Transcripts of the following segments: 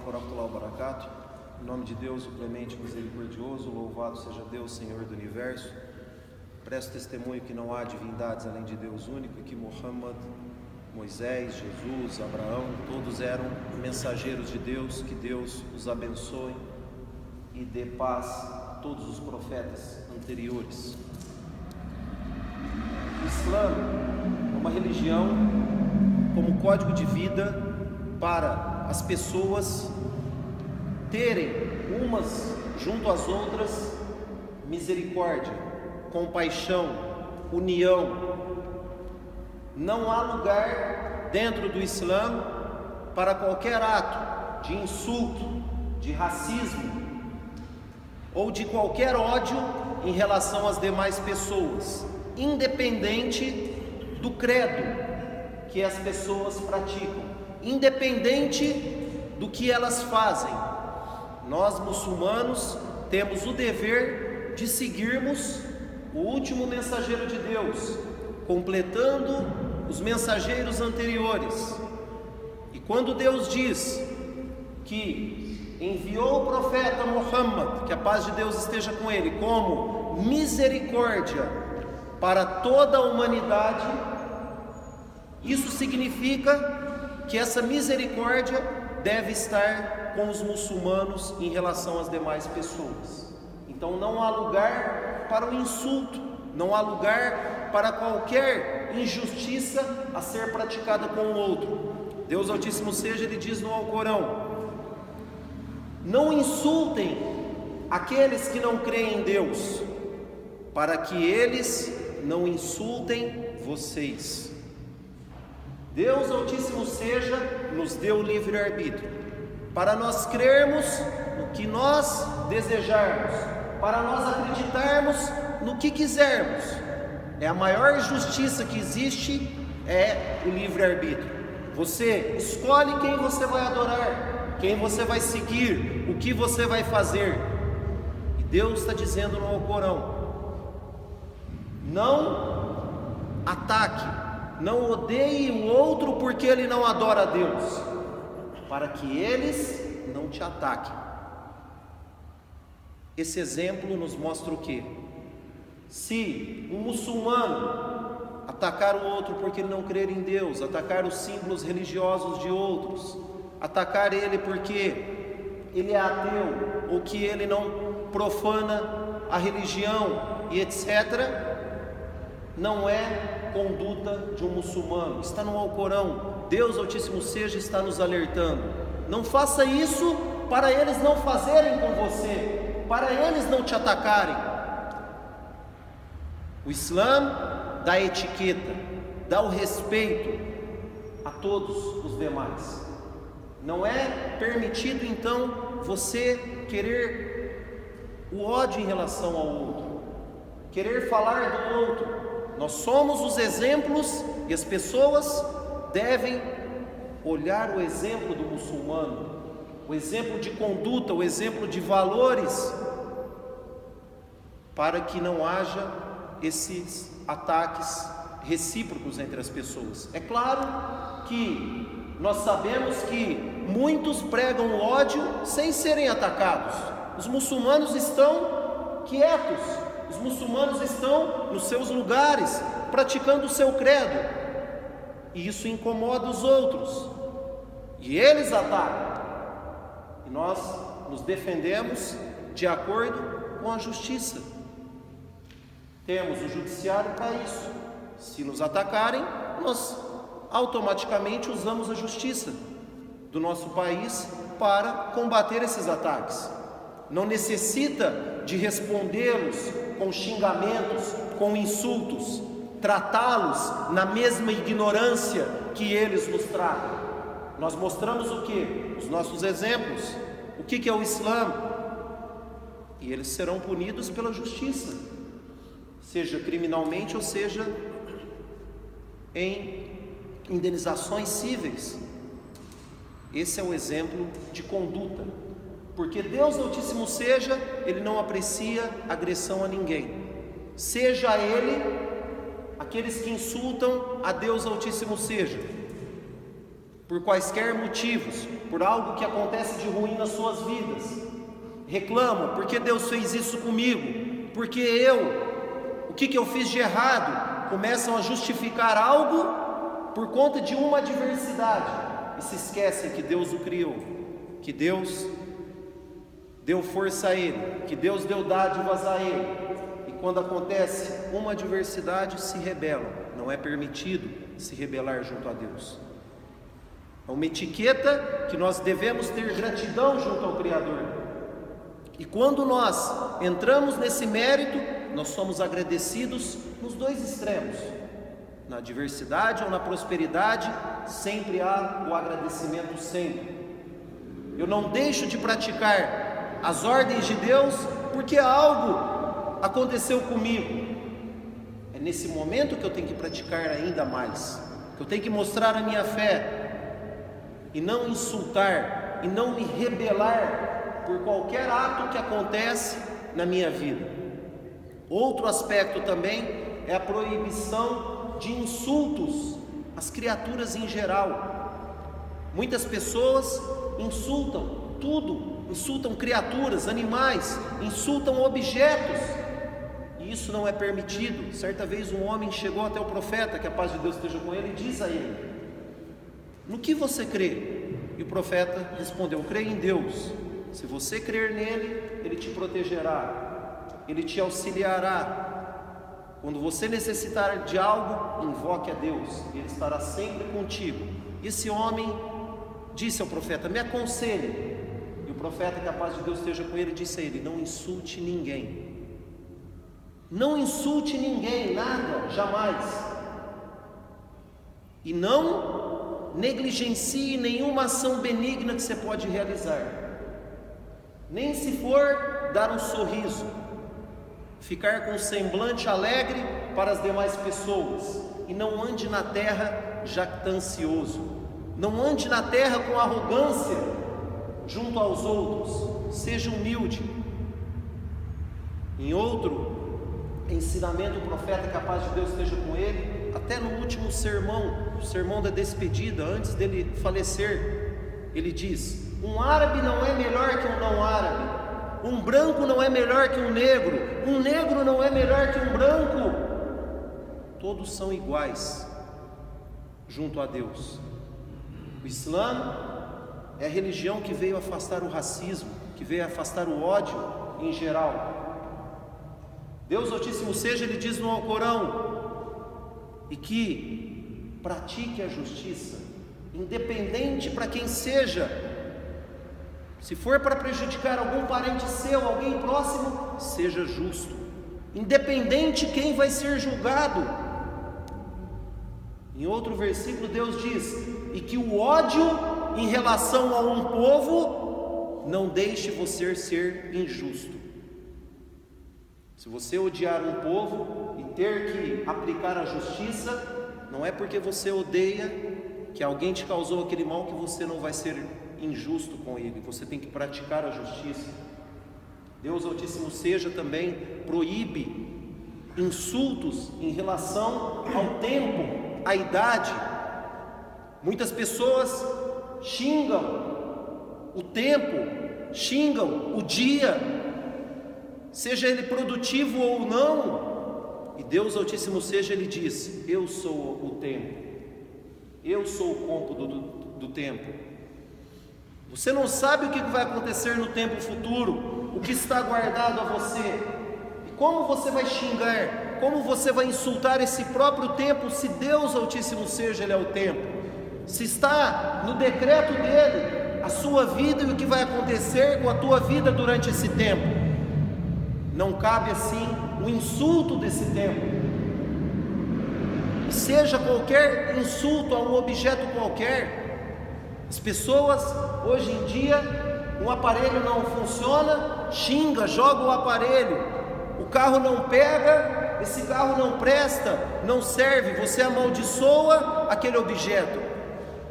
alaikum warahmatullahi wabarakatuh. Em nome de Deus, o clemente misericordioso, louvado seja Deus, Senhor do Universo. Presto testemunho que não há divindades além de Deus único e que Muhammad, Moisés, Jesus, Abraão, todos eram mensageiros de Deus. Que Deus os abençoe e dê paz a todos os profetas anteriores. O Islã é uma religião como código de vida para as pessoas terem umas junto às outras misericórdia, compaixão, união. Não há lugar dentro do Islã para qualquer ato de insulto, de racismo ou de qualquer ódio em relação às demais pessoas, independente do credo que as pessoas praticam, independente do que elas fazem. Nós muçulmanos temos o dever de seguirmos o último mensageiro de Deus, completando os mensageiros anteriores. E quando Deus diz que enviou o profeta Muhammad, que a paz de Deus esteja com ele, como misericórdia para toda a humanidade, isso significa que essa misericórdia deve estar com os muçulmanos em relação às demais pessoas. Então não há lugar para o insulto, não há lugar para qualquer injustiça a ser praticada com o outro. Deus Altíssimo seja, Ele diz no Alcorão: não insultem aqueles que não creem em Deus, para que eles não insultem vocês. Deus Altíssimo seja, nos deu o livre-arbítrio, para nós crermos no que nós desejarmos, para nós acreditarmos no que quisermos. É a maior justiça que existe, é o livre-arbítrio. Você escolhe quem você vai adorar, quem você vai seguir, o que você vai fazer. E Deus está dizendo no Alcorão: não ataque, não odeie o outro porque ele não adora a Deus, para que eles não te ataquem. Esse exemplo nos mostra o quê? Se um muçulmano atacar o outro porque ele não crer em Deus, atacar os símbolos religiosos de outros, atacar ele porque ele é ateu ou que ele não profana a religião e etc., não é conduta de um muçulmano. Está no Alcorão. Deus Altíssimo seja está nos alertando: não faça isso para eles não fazerem com você, para eles não te atacarem. O Islã dá etiqueta, dá o respeito a todos os demais. Não é permitido então você querer o ódio em relação ao outro, querer falar do outro. Nós somos os exemplos e as pessoas devem olhar o exemplo do muçulmano, o exemplo de conduta, o exemplo de valores, para que não haja esses ataques recíprocos entre as pessoas. É claro que nós sabemos que muitos pregam o ódio sem serem atacados. Os muçulmanos estão quietos, os muçulmanos estão nos seus lugares, praticando o seu credo, e isso incomoda os outros, e eles atacam, e nós nos defendemos de acordo com a justiça. Temos o judiciário para isso. Se nos atacarem, nós automaticamente usamos a justiça do nosso país para combater esses ataques. Não necessita de respondê-los com xingamentos, com insultos, tratá-los na mesma ignorância que eles nos tratam. Nós mostramos o que? Os nossos exemplos. O que é o Islã? E eles serão punidos pela justiça, seja criminalmente ou seja em indenizações cíveis. Esse é o exemplo de conduta, porque Deus Altíssimo seja, Ele não aprecia agressão a ninguém, seja ele aqueles que insultam a Deus Altíssimo seja, por quaisquer motivos, por algo que acontece de ruim nas suas vidas, reclamam: porque Deus fez isso comigo? Porque o que eu fiz de errado? Começam a justificar algo por conta de uma adversidade e se esquecem que Deus o criou, que Deus deu força a ele, que Deus deu dádivas a ele. E quando acontece uma adversidade, se rebelam. Não é permitido se rebelar junto a Deus. É uma etiqueta que nós devemos ter gratidão junto ao Criador. E quando nós entramos nesse mérito, nós somos agradecidos nos dois extremos. Na adversidade ou na prosperidade, sempre há o agradecimento sempre. Eu não deixo de praticar as ordens de Deus porque algo aconteceu comigo. É nesse momento que eu tenho que praticar ainda mais, que eu tenho que mostrar a minha fé, e não insultar, e não me rebelar por qualquer ato que acontece na minha vida. Outro aspecto também é a proibição de insultos às criaturas em geral. Muitas pessoas insultam tudo, insultam criaturas, animais, insultam objetos, e isso não é permitido. Certa vez um homem chegou até o profeta, que a paz de Deus esteja com ele, e diz a ele: no que você crê? E o profeta respondeu: eu creio em Deus. Se você crer nele, ele te protegerá, ele te auxiliará. Quando você necessitar de algo, invoque a Deus, ele estará sempre contigo. Esse homem disse ao profeta: me aconselhe. E o profeta, que a paz de Deus esteja com ele, disse a ele: não insulte ninguém. Não insulte ninguém, nada, jamais. E não negligencie nenhuma ação benigna que você pode realizar. Nem se for dar um sorriso, ficar com um semblante alegre para as demais pessoas. E não ande na terra jactancioso. Não ande na terra com arrogância junto aos outros. Seja humilde. Em outro ensinamento, o profeta, que a paz de Deus esteja com ele, até no último sermão, o sermão da despedida, antes dele falecer, ele diz: um árabe não é melhor que um não árabe, um branco não é melhor que um negro não é melhor que um branco, todos são iguais junto a Deus. O Islã é a religião que veio afastar o racismo, que veio afastar o ódio em geral. Deus Altíssimo seja, ele diz no Alcorão: e que pratique a justiça, independente para quem seja. Se for para prejudicar algum parente seu, alguém próximo, seja justo, independente quem vai ser julgado. Em outro versículo Deus diz: e que o ódio em relação a um povo não deixe você ser injusto. Se você odiar um povo e ter que aplicar a justiça, não é porque você odeia, que alguém te causou aquele mal, que você não vai ser injusto com ele. Você tem que praticar a justiça. Deus Altíssimo seja também proíbe insultos em relação ao tempo, à idade. Muitas pessoas xingam o tempo, xingam o dia, seja ele produtivo ou não. E Deus Altíssimo seja, ele diz: eu sou o tempo, eu sou o cômputo do tempo. Você não sabe o que vai acontecer no tempo futuro, o que está guardado a você. E como você vai xingar, como você vai insultar esse próprio tempo, se Deus Altíssimo seja, ele é o tempo, se está no decreto dele a sua vida e o que vai acontecer com a tua vida durante esse tempo. Não cabe assim o insulto desse tempo. Seja qualquer insulto a um objeto qualquer. As pessoas hoje em dia, um aparelho não funciona, xinga, joga o aparelho. O carro não pega, esse carro não presta, não serve. Você amaldiçoa aquele objeto.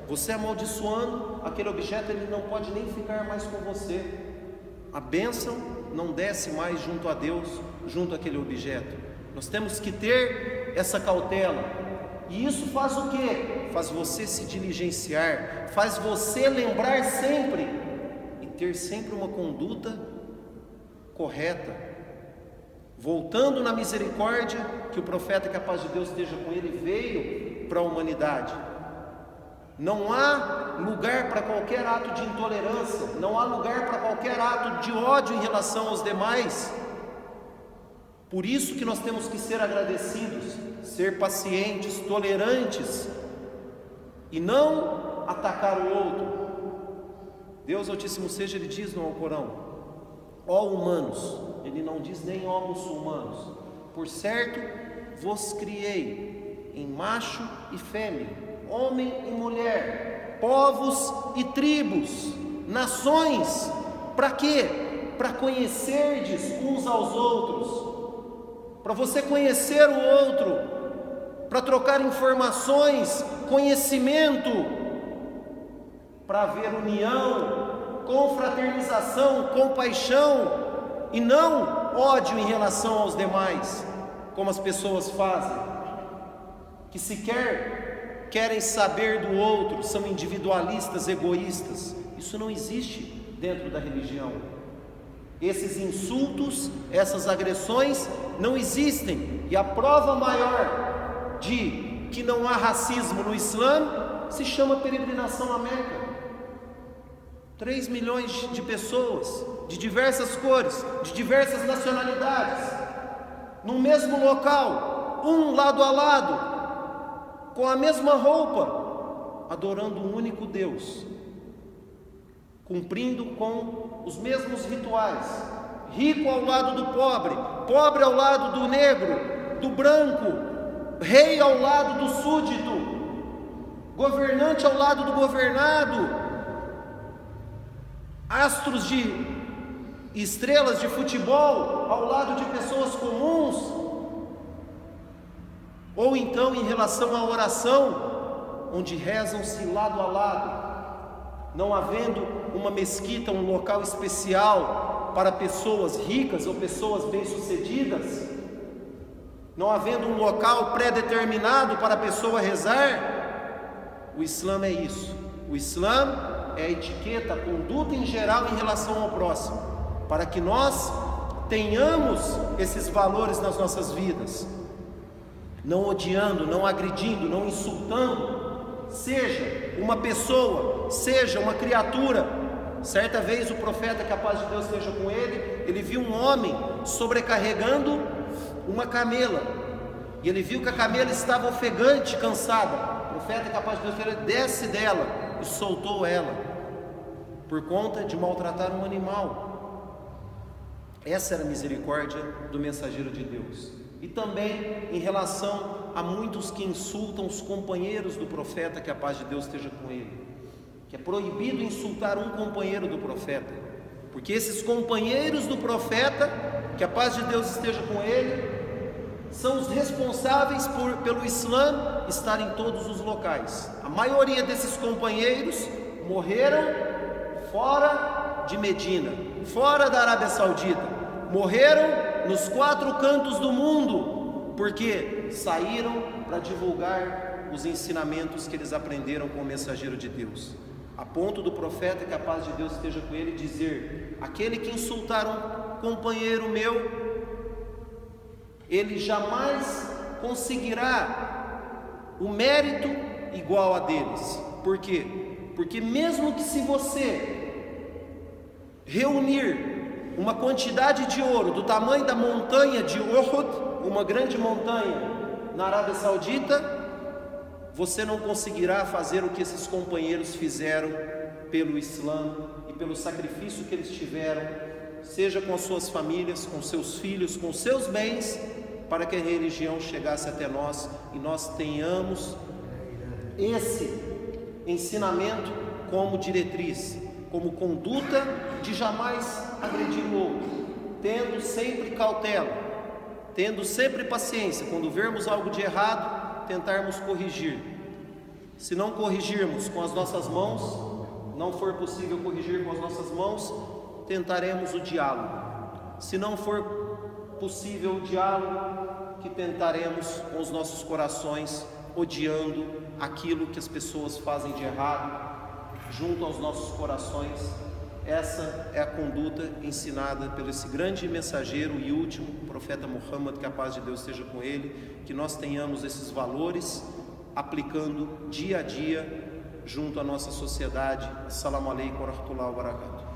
Você amaldiçoando aquele objeto, ele não pode nem ficar mais com você. A bênção não desce mais junto a Deus, junto àquele objeto. Nós temos que ter essa cautela. E isso faz o quê? Faz você se diligenciar, faz você lembrar sempre e ter sempre uma conduta correta, voltando na misericórdia que o profeta, que a paz de Deus esteja com ele, veio para a humanidade. Não há lugar para qualquer ato de intolerância, não há lugar para qualquer ato de ódio em relação aos demais. Por isso que nós temos que ser agradecidos, ser pacientes, tolerantes e não atacar o outro. Deus Altíssimo seja, Ele diz no Alcorão: ó humanos, Ele não diz nem ó muçulmanos, por certo vos criei em macho e fêmea, homem e mulher, povos e tribos, nações. Para quê? Para conhecerdes uns aos outros, para você conhecer o outro, para trocar informações, conhecimento, para haver união, confraternização, compaixão e não ódio em relação aos demais, como as pessoas fazem, que sequer querem saber do outro, são individualistas, egoístas. Isso não existe dentro da religião. Esses insultos, essas agressões não existem. E a prova maior de que não há racismo no Islã se chama peregrinação à Meca. 3 milhões de pessoas, de diversas cores, de diversas nacionalidades, no mesmo local, um lado a lado, com a mesma roupa, adorando um único Deus, cumprindo com os mesmos rituais, rico ao lado do pobre, pobre ao lado do negro, do branco, rei ao lado do súdito, governante ao lado do governado, astros de estrelas de futebol ao lado de pessoas comuns. Ou então em relação à oração, onde rezam-se lado a lado, não havendo uma mesquita, um local especial para pessoas ricas ou pessoas bem-sucedidas, não havendo um local pré-determinado para a pessoa rezar. O Islã é isso. O Islã é a etiqueta, a conduta em geral em relação ao próximo, para que nós tenhamos esses valores nas nossas vidas, não odiando, não agredindo, não insultando, seja uma pessoa, seja uma criatura. Certa vez o profeta, que a paz de Deus esteja com ele viu um homem sobrecarregando uma camela, e ele viu que a camela estava ofegante, cansada. O profeta, que a paz de Deus esteja, desce dela e soltou ela, por conta de maltratar um animal. Essa era a misericórdia do mensageiro de Deus. E também em relação a muitos que insultam os companheiros do profeta, que a paz de Deus esteja com ele, que é proibido insultar um companheiro do profeta, porque esses companheiros do profeta, que a paz de Deus esteja com ele, são os responsáveis pelo Islã estar em todos os locais. A maioria desses companheiros morreram fora de Medina, fora da Arábia Saudita, morreram nos 4 cantos do mundo, porque saíram para divulgar os ensinamentos que eles aprenderam com o mensageiro de Deus, a ponto do profeta, que a paz de Deus esteja com ele, dizer: aquele que insultar um companheiro meu, ele jamais conseguirá o mérito igual a deles. Por quê? Porque mesmo que, se você reunir uma quantidade de ouro do tamanho da montanha de Uhud, uma grande montanha na Arábia Saudita, você não conseguirá fazer o que esses companheiros fizeram pelo Islã e pelo sacrifício que eles tiveram, seja com as suas famílias, com seus filhos, com seus bens, para que a religião chegasse até nós e nós tenhamos esse ensinamento como diretriz, como conduta de jamais agredir o outro, tendo sempre cautela, tendo sempre paciência. Quando vermos algo de errado, tentarmos corrigir. Se não corrigirmos com as nossas mãos, não for possível corrigir com as nossas mãos, tentaremos o diálogo. Se não for possível o diálogo, que tentaremos com os nossos corações odiando aquilo que as pessoas fazem de errado junto aos nossos corações. Essa é a conduta ensinada pelo esse grande mensageiro e último profeta Muhammad, que a paz de Deus esteja com ele, que nós tenhamos esses valores aplicando dia a dia junto à nossa sociedade. Assalamu alaikum wa rahmatullahi wa barakatuh.